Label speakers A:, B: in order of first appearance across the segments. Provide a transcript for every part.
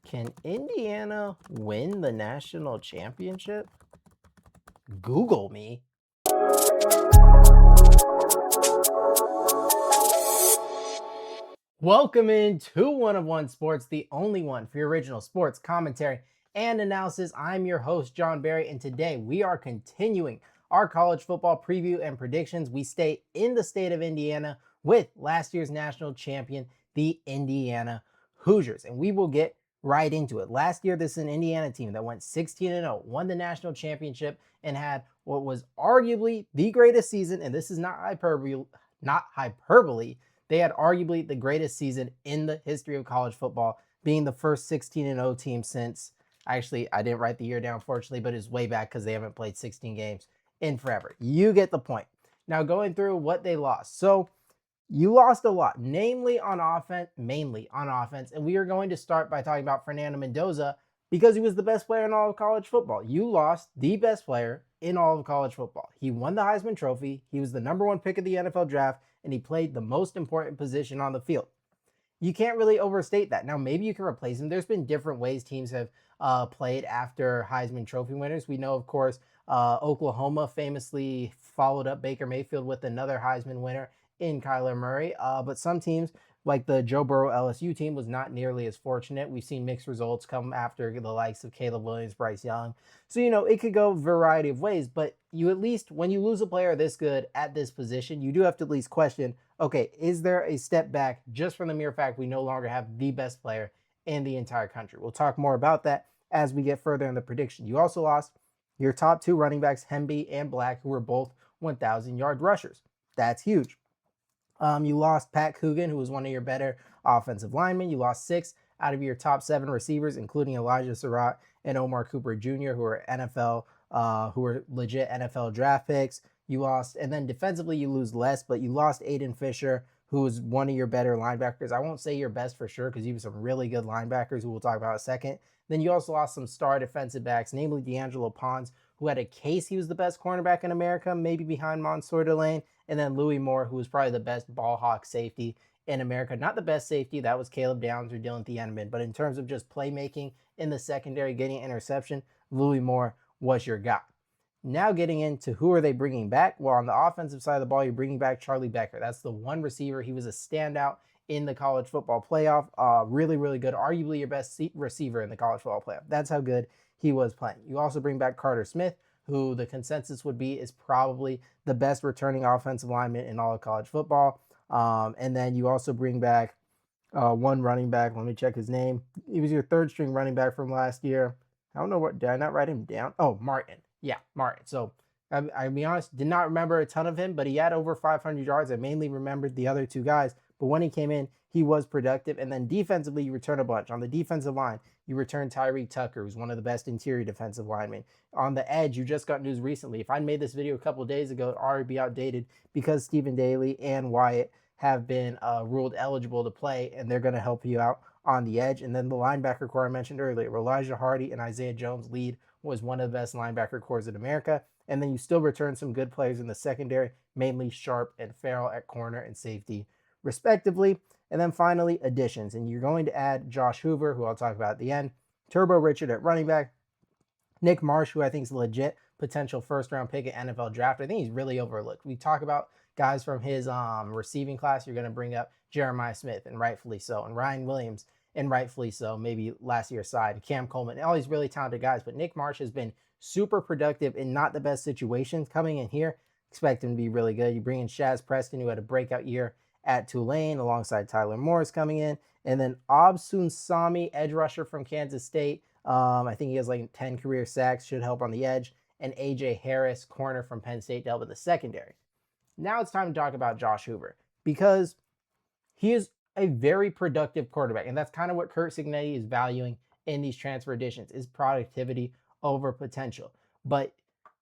A: Can Indiana win the national championship? Google me. Welcome into One of One Sports, the only one for your original sports commentary and analysis. I'm your host, John Barry, and today we are continuing our college football preview and predictions. We stay in the state of Indiana with last year's national champion, the Indiana Hoosiers, and we will get right into it. Last year, this is an Indiana team that went 16-0, won the national championship, and had what was arguably the greatest season, and this is not hyperbole. They had arguably the greatest season in the history of college football, being the first 16-0 team since, actually, I didn't write the year down, fortunately, but it's way back because they haven't played 16 games in forever. You get the point. Now, going through what they lost. So, you lost a lot, mainly on offense, and we are going to start by talking about Fernando Mendoza because he was the best player in all of college football. You lost the best player in all of college football. He won the Heisman Trophy. He was the number one pick of the NFL draft, and he played the most important position on the field. You can't really overstate that. Now, maybe you can replace him. There's been different ways teams have played after Heisman Trophy winners. We know, of course, Oklahoma famously followed up Baker Mayfield with another Heisman winner in Kyler Murray. But some teams, like the Joe Burrow LSU team, was not nearly as fortunate. We've seen mixed results come after the likes of Caleb Williams, Bryce Young. So, it could go a variety of ways, but you at least, when you lose a player this good at this position, you do have to at least question, okay, is there a step back just from the mere fact we no longer have the best player in the entire country? We'll talk more about that as we get further in the prediction. You also lost your top two running backs, Hemby and Black, who were both 1,000-yard rushers. That's huge. You lost Pat Coogan, who was one of your better offensive linemen. You lost 6 out of your top 7 receivers, including Elijah Surratt and Omar Cooper Jr., who were legit NFL draft picks. You lost, and then defensively you lose less, but you lost Aiden Fisher, who was one of your better linebackers. I won't say your best for sure because you have some really good linebackers who we'll talk about in a second. Then you also lost some star defensive backs, namely D'Angelo Pons, who had a case he was the best cornerback in America, maybe behind Mansour Delane, and then Louis Moore, who was probably the best ball hawk safety in America. Not the best safety, that was Caleb Downs or Dylan Thieneman, but in terms of just playmaking in the secondary, getting interception, Louis Moore was your guy. Now getting into who are they bringing back? Well, on the offensive side of the ball, you're bringing back Charlie Becker. That's the one receiver. He was a standout in the college football playoff. Really, really good. Arguably your best receiver in the college football playoff. That's how good he was playing. You also bring back Carter Smith, who the consensus would be is probably the best returning offensive lineman in all of college football. And then you also bring back one running back. Let me check his name. He was your third string running back from last year. I don't know what, did I not write him down? Oh, Martin. Yeah, Martin. So I'll be honest, did not remember a ton of him, but he had over 500 yards. I mainly remembered the other two guys. But when he came in, he was productive. And then defensively, you return a bunch. On the defensive line, you return Tyreek Tucker, who's one of the best interior defensive linemen. On the edge, you just got news recently. If I made this video a couple of days ago, it'd already be outdated because Stephen Daly and Wyatt have been ruled eligible to play, and they're going to help you out on the edge. And then the linebacker core I mentioned earlier, Elijah Hardy and Isaiah Jones lead was one of the best linebacker cores in America. And then you still return some good players in the secondary, mainly Sharp and Farrell at corner and safety, respectively. And then finally, additions. And you're going to add Josh Hoover, who I'll talk about at the end, Turbo Richard at running back, Nick Marsh, who I think is a legit potential first-round pick at NFL draft. I think he's really overlooked. We talk about guys from his receiving class. You're going to bring up Jeremiah Smith, and rightfully so, and Ryan Williams, and rightfully so, maybe last year's side, Cam Coleman, all these really talented guys. But Nick Marsh has been super productive in not the best situations. Coming in here, expect him to be really good. You bring in Shaz Preston, who had a breakout year at Tulane, alongside Tyler Morris coming in. And then Obsun Sami, edge rusher from Kansas State. I think he has like 10 career sacks, should help on the edge. And A.J. Harris, corner from Penn State, to help with the secondary. Now it's time to talk about Josh Hoover, because he is a very productive quarterback. And that's kind of what Curt Cignetti is valuing in these transfer additions, is productivity over potential. But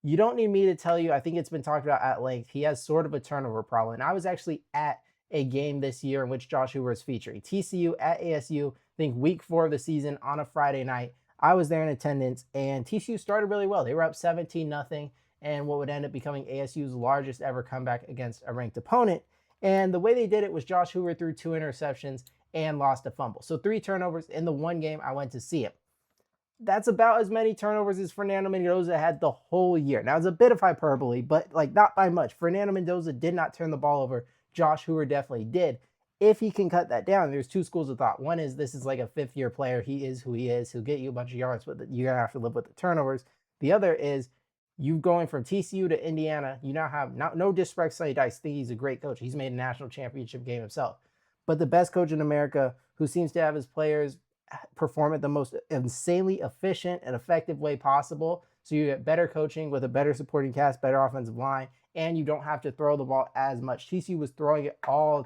A: you don't need me to tell you, I think it's been talked about at length, he has sort of a turnover problem. And I was actually at a game this year in which Josh Hoover is featuring. TCU at ASU, I think week 4 of the season on a Friday night. I was there in attendance, and TCU started really well. They were up 17-0, and what would end up becoming ASU's largest ever comeback against a ranked opponent. And the way they did it was Josh Hoover threw 2 interceptions and lost a fumble. So 3 turnovers in the one game I went to see him. That's about as many turnovers as Fernando Mendoza had the whole year. Now, it's a bit of hyperbole, but like not by much. Fernando Mendoza did not turn the ball over. Josh Hoover definitely did. If he can cut that down, there's two schools of thought. One is this is like a fifth-year player. He is who he is. He'll get you a bunch of yards, but you're going to have to live with the turnovers. The other is you going from TCU to Indiana. You now have no disrespect to Sonny Dykes. I think he's a great coach. He's made a national championship game himself. But the best coach in America who seems to have his players perform at the most insanely efficient and effective way possible. So you get better coaching with a better supporting cast, better offensive line, and you don't have to throw the ball as much. TCU was throwing it all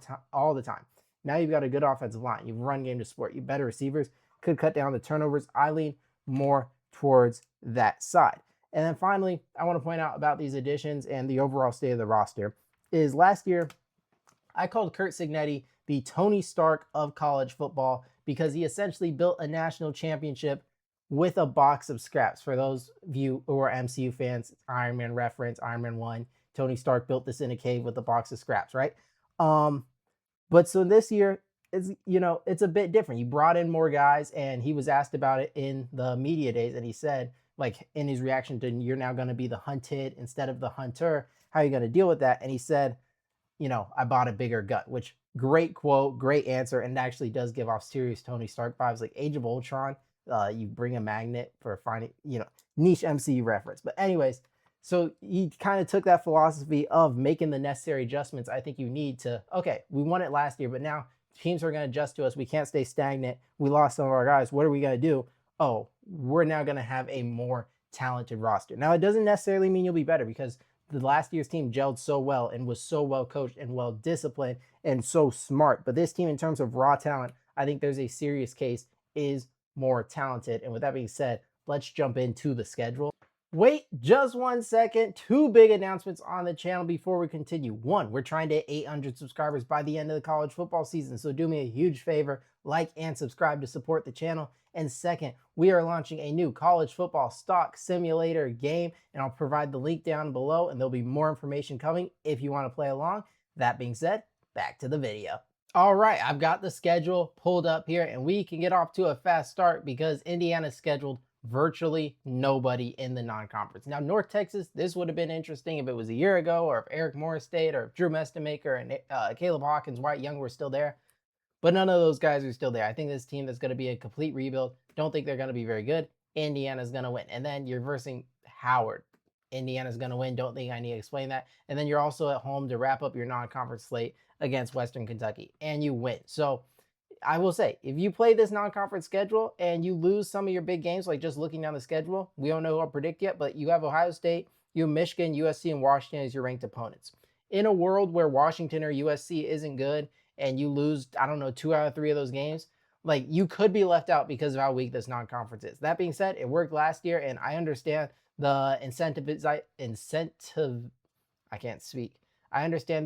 A: the time. Now you've got a good offensive line. You've run game to support. You better receivers. Could cut down the turnovers. I lean more towards that side. And then finally, I want to point out about these additions and the overall state of the roster is last year, I called Curt Cignetti the Tony Stark of college football because he essentially built a national championship with a box of scraps. For those of you who are MCU fans, Iron Man reference, Iron Man 1, Tony Stark built this in a cave with a box of scraps, right? But so this year, it's a bit different. He brought in more guys, and he was asked about it in the media days, and he said, like in his reaction to you're now going to be the hunted instead of the hunter, how are you going to deal with that? And he said, I bought a bigger gut, which great quote, great answer, and actually does give off serious Tony Stark vibes, like Age of Ultron. You bring a magnet for finding, niche MCU reference. But anyways, so he kind of took that philosophy of making the necessary adjustments I think you need to, okay, we won it last year, but now teams are going to adjust to us. We can't stay stagnant. We lost some of our guys. What are we going to do? Oh, we're now going to have a more talented roster. Now, it doesn't necessarily mean you'll be better because the last year's team gelled so well and was so well coached and well disciplined and so smart. But this team, in terms of raw talent, I think there's a serious case is more talented. And with that being said, let's jump into the schedule. Wait just 1 second. 2 big announcements on the channel before we continue. 1, we're trying to hit 800 subscribers by the end of the college football season. So do me a huge favor, like and subscribe to support the channel. And 2nd, we are launching a new college football stock simulator game, and I'll provide the link down below, and there'll be more information coming if you want to play along. That being said, back to the video. All right, I've got the schedule pulled up here, and we can get off to a fast start because Indiana's scheduled virtually nobody in the non-conference. Now, North Texas, this would have been interesting if it was a year ago, or if Eric Morris stayed, or if Drew Mestemaker and Caleb Hawkins, White Young were still there. But none of those guys are still there. I think this team is going to be a complete rebuild. Don't think they're going to be very good. Indiana's going to win. And then you're versing Howard. Indiana's going to win. Don't think I need to explain that. And then you're also at home to wrap up your non-conference slate against Western Kentucky. And you win. So I will say, if you play this non-conference schedule and you lose some of your big games, like just looking down the schedule, we don't know who I'll predict yet, but you have Ohio State, you have Michigan, USC, and Washington as your ranked opponents. In a world where Washington or USC isn't good and you lose, 2 out of 3 of those games, like you could be left out because of how weak this non-conference is. That being said, it worked last year, and I understand the I understand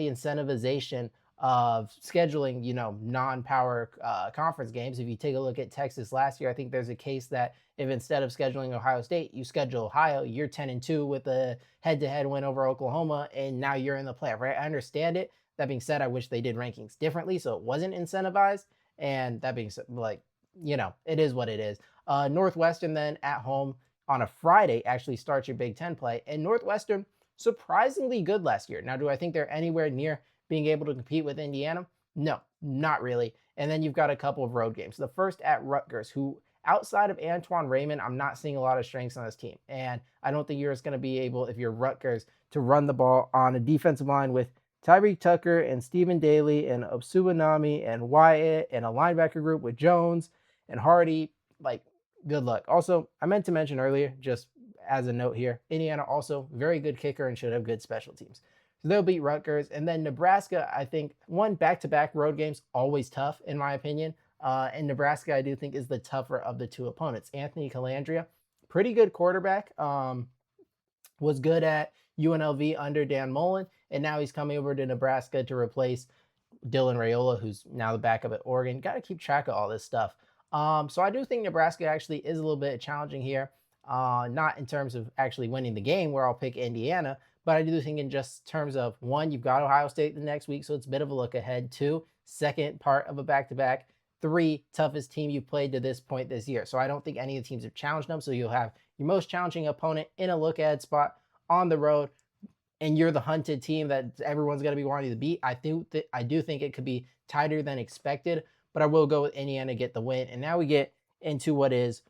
A: the incentivization of scheduling, non-power conference games. If you take a look at Texas last year, I think there's a case that if instead of scheduling Ohio State, you schedule Ohio, you're 10-2 with a head-to-head win over Oklahoma, and now you're in the playoff, right? I understand it. That being said, I wish they did rankings differently so it wasn't incentivized. And that being said, it is what it is. Northwestern then at home on a Friday actually starts your Big Ten play. And Northwestern, surprisingly good last year. Now, do I think they're anywhere near being able to compete with Indiana? No, not really. And then you've got a couple of road games. The first at Rutgers, who outside of Antoine Raymond, I'm not seeing a lot of strengths on this team. And I don't think you're just going to be able, if you're Rutgers, to run the ball on a defensive line with Tyreek Tucker and Stephen Daly and Obsubanami and Wyatt and a linebacker group with Jones and Hardy. Like, good luck. Also, I meant to mention earlier, just as a note here, Indiana also very good kicker and should have good special teams. So they'll beat Rutgers. And then Nebraska, I think, back-to-back road games, always tough in my opinion. And Nebraska, I do think, is the tougher of the 2 opponents. Anthony Calandria, pretty good quarterback, was good at UNLV under Dan Mullen, and now he's coming over to Nebraska to replace Dylan Raiola, who's now the backup at Oregon. Got to keep track of all this stuff. So I do think Nebraska actually is a little bit challenging here, not in terms of actually winning the game where I'll pick Indiana, but I do think in just terms of, 1, you've got Ohio State the next week, so it's a bit of a look ahead. 2, second part of a back-to-back. three toughest team you've played to this point this year. So I don't think any of the teams have challenged them. So you'll have your most challenging opponent in a look ahead spot on the road, and you're the hunted team that everyone's going to be wanting to beat. I do think it could be tighter than expected, but I will go with Indiana to get the win. And now we get into what is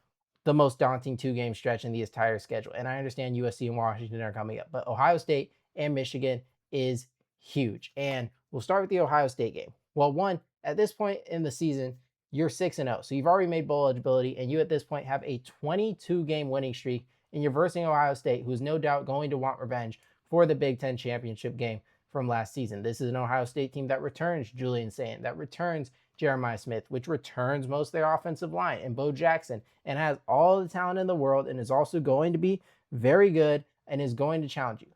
A: the most daunting two-game stretch in the entire schedule. And I understand USC and Washington are coming up, but Ohio State and Michigan is huge. And we'll start with the Ohio State game. Well, one, at this point in the season, you're 6-0. So you've already made bowl eligibility, and you at this point have a 22-game winning streak, and you're versing Ohio State, who's no doubt going to want revenge for the Big Ten championship game from last season. This is an Ohio State team that returns Julian Sayin, that returns Jeremiah Smith, which returns most of their offensive line, and Bo Jackson, and has all the talent in the world, and is also going to be very good and is going to challenge you.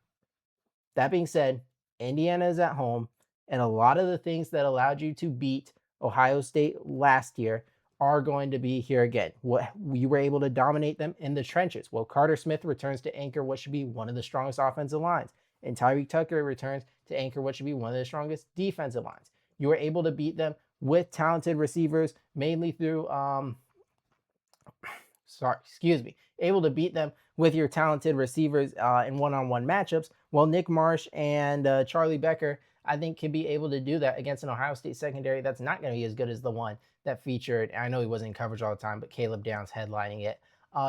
A: That being said, Indiana is at home, and a lot of the things that allowed you to beat Ohio State last year are going to be here again. What we were able to dominate them in the trenches. Well, Carter Smith returns to anchor what should be one of the strongest offensive lines, and Tyreek Tucker returns to anchor what should be one of the strongest defensive lines. You were able to beat them with talented receivers, mainly through able to beat them with your talented receivers in one-on-one matchups. Well, Nick Marsh and Charlie Becker, I think, can be able to do that against an Ohio State secondary that's not going to be as good as the one that featured, I know he wasn't in coverage all the time, but Caleb Downs headlining it.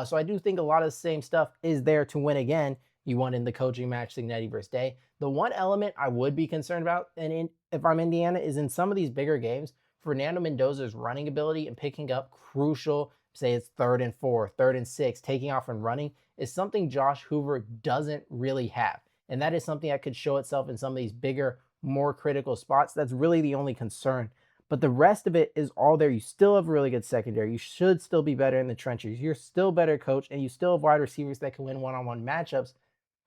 A: So I do think a lot of the same stuff is there to win again. You won in the coaching match, Signetti versus Day. The one element I would be concerned about, if I'm Indiana, is in some of these bigger games, Fernando Mendoza's running ability and picking up crucial, say it's 3rd and 4, 3rd and 6, taking off and running, is something Josh Hoover doesn't really have. And that is something that could show itself in some of these bigger, more critical spots. That's really the only concern. But the rest of it is all there. You still have a really good secondary. You should still be better in the trenches. You're still better coached, and you still have wide receivers that can win one-on-one matchups.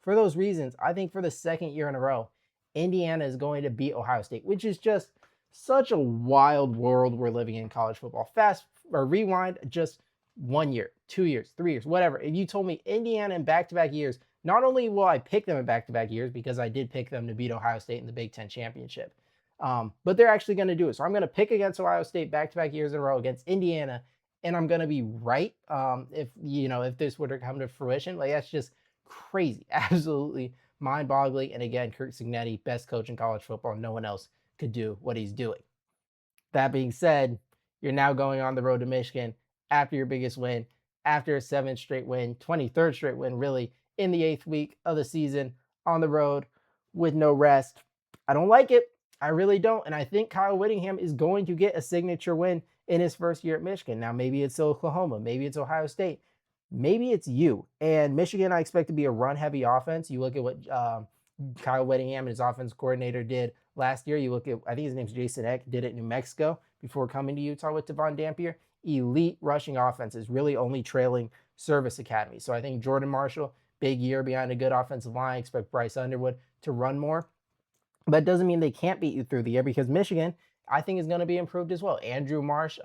A: For those reasons, I think for the second year in a row, Indiana is going to beat Ohio State, which is just such a wild world we're living in college football. Fast or rewind just 1 year, 2 years, 3 years, whatever. If you told me Indiana in back-to-back years, not only will I pick them in back-to-back years because I did pick them to beat Ohio State in the Big Ten championship, but they're actually going to do it. So I'm going to pick against Ohio State back-to-back years in a row against Indiana, and I'm going to be right. If this were to come to fruition, like, that's just crazy, absolutely mind-boggling. And again, Kirk Signetti, best coach in college football. No one else could do what he's doing. That being said, you're now going on the road to Michigan after your biggest win, after a 7th straight win, 23rd straight win, really, in the 8th week of the season on the road with no rest. I don't like it. I really don't. And I think Kyle Whittingham is going to get a signature win in his first year at Michigan. Now, maybe it's Oklahoma. Maybe it's Ohio State. Maybe it's you. And Michigan, I expect to be a run-heavy offense. You look at what Kyle Whittingham and his offense coordinator did last year. You look at, I think his name's Jason Eck, did it in New Mexico before coming to Utah with Devon Dampier. Elite rushing offenses, really only trailing Service Academy. So I think Jordan Marshall, big year behind a good offensive line. I expect Bryce Underwood to run more. But it doesn't mean they can't beat you through the year, because Michigan, I think, is going to be improved as well. Andrew Marsh,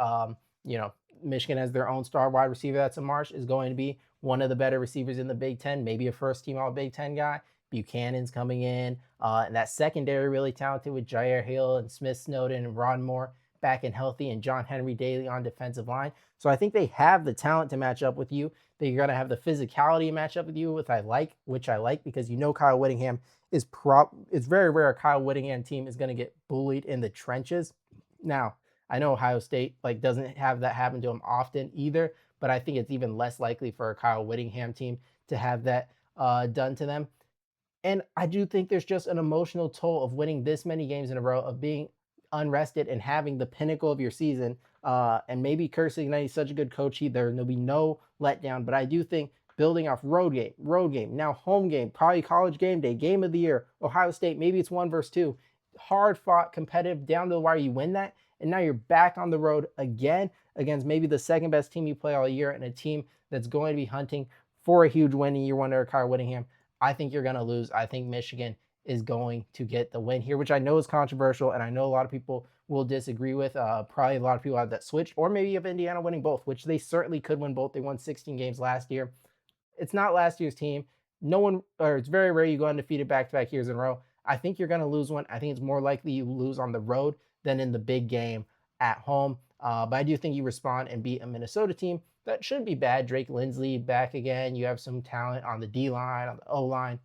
A: Michigan has their own star wide receiver that's a Marsh, is going to be one of the better receivers in the Big Ten, maybe a first-team All-Big Ten guy. Buchanan's coming in, and that secondary really talented with Jair Hill and Smith Snowden and Ron Moore back and healthy, and John Henry Daly on defensive line. So I think they have the talent to match up with you. They're going to have the physicality to match up with you, which I like, because Kyle Whittingham is it's very rare a Kyle Whittingham team is going to get bullied in the trenches. Now, I know Ohio State doesn't have that happen to them often either, but I think it's even less likely for a Kyle Whittingham team to have that done to them. And I do think there's just an emotional toll of winning this many games in a row, of being unrested and having the pinnacle of your season. And maybe Kirk Signetti is such a good coach, there'll be no letdown. But I do think building off road game, now home game, probably college game day, game of the year, Ohio State, maybe it's 1 versus 2, hard fought, competitive, down to the wire, you win that. And now you're back on the road again against maybe the second best team you play all year, and a team that's going to be hunting for a huge win in year one under Kyle Whittingham. I think you're going to lose. I think Michigan is going to get the win here, which I know is controversial, and I know a lot of people will disagree with. Probably a lot of people have that switch, or maybe you have Indiana winning both, which they certainly could win both. They won 16 games last year. It's not last year's team. It's very rare you go undefeated back-to-back years in a row. I think you're going to lose one. I think it's more likely you lose on the road than in the big game at home. But I do think you respond and beat a Minnesota team that shouldn't be bad. Drake Lindsley back again. You have some talent on the D line, on the O line,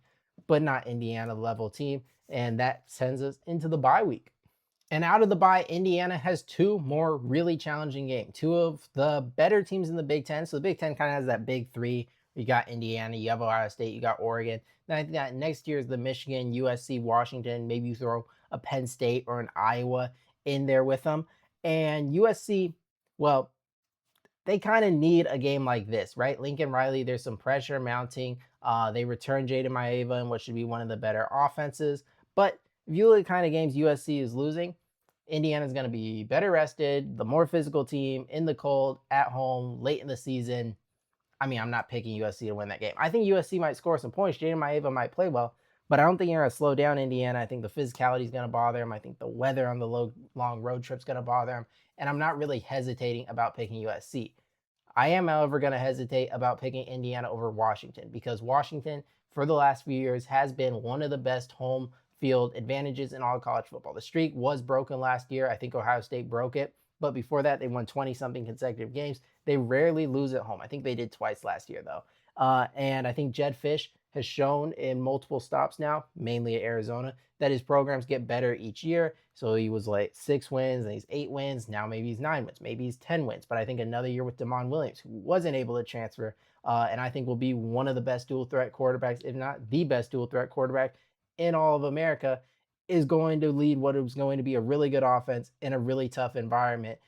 A: but not Indiana level team. And that sends us into the bye week. And out of the bye, Indiana has two more really challenging games, two of the better teams in the Big Ten. So the Big Ten kind of has that big three. You got Indiana, you have Ohio State, you got Oregon. Then I think that next year is the Michigan, USC, Washington. Maybe you throw a Penn State or an Iowa in there with them. And USC, well, they kind of need a game like this, right? Lincoln Riley, there's some pressure mounting. They return Jaden Maeva in what should be one of the better offenses. But if you look at the kind of games USC is losing, Indiana's going to be better rested, the more physical team in the cold, at home, late in the season. I mean, I'm not picking USC to win that game. I think USC might score some points. Jaden Maeva might play well, but I don't think you're going to slow down Indiana. I think the physicality is going to bother him. I think the weather on the long road trip is going to bother him. And I'm not really hesitating about picking USC. I am, however, going to hesitate about picking Indiana over Washington because Washington, for the last few years, has been one of the best home field advantages in all of college football. The streak was broken last year. I think Ohio State broke it. But before that, they won 20 something consecutive games. They rarely lose at home. I think they did twice last year, though. And I think Jed Fish has shown in multiple stops now, mainly at Arizona, that his programs get better each year. So he was like 6 wins, and he's 8 wins. Now maybe he's 9 wins, maybe he's 10 wins. But I think another year with Damon Williams, who wasn't able to transfer, and I think will be one of the best dual threat quarterbacks, if not the best dual threat quarterback in all of America, is going to lead what is going to be a really good offense in a really tough environment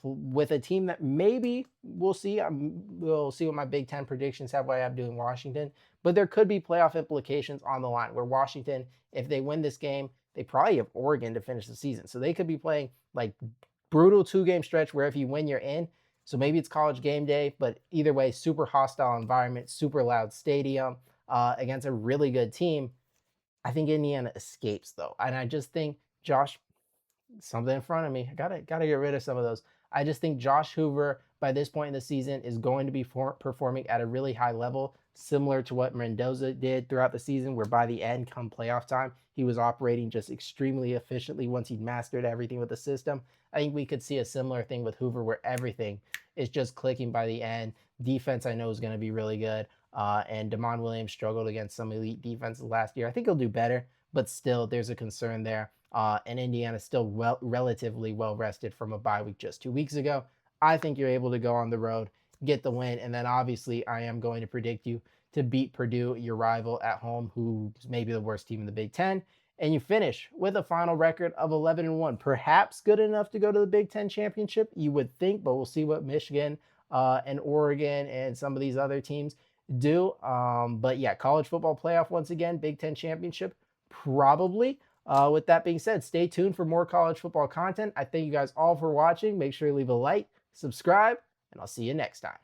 A: with a team that maybe we'll see. We'll see what my Big Ten predictions have. What I have doing Washington, but there could be playoff implications on the line. Where Washington, if they win this game, they probably have Oregon to finish the season, so they could be playing like brutal 2-game stretch where if you win, you're in. So maybe it's college game day, but either way, super hostile environment, super loud stadium against a really good team. I think Indiana escapes though, and I just think Josh, something in front of me. I gotta get rid of some of those. I just think Josh Hoover by this point in the season is going to be performing at a really high level, similar to what Mendoza did throughout the season, where by the end, come playoff time, he was operating just extremely efficiently once he'd mastered everything with the system. I think we could see a similar thing with Hoover where everything is just clicking by the end. Defense, I know, is going to be really good. And Damon Williams struggled against some elite defenses last year. I think he'll do better, but still, there's a concern there. And Indiana's still relatively well rested from a bye week just 2 weeks ago. I think you're able to go on the road, get the win, and then obviously I am going to predict you to beat Purdue, your rival at home, who's maybe the worst team in the Big Ten. And you finish with a final record of 11-1, perhaps good enough to go to the Big Ten championship, you would think, but we'll see what Michigan and Oregon and some of these other teams do. But yeah, college football playoff once again, Big Ten championship, probably. With that being said, stay tuned for more college football content. I thank you guys all for watching. Make sure you leave a like, subscribe, and I'll see you next time.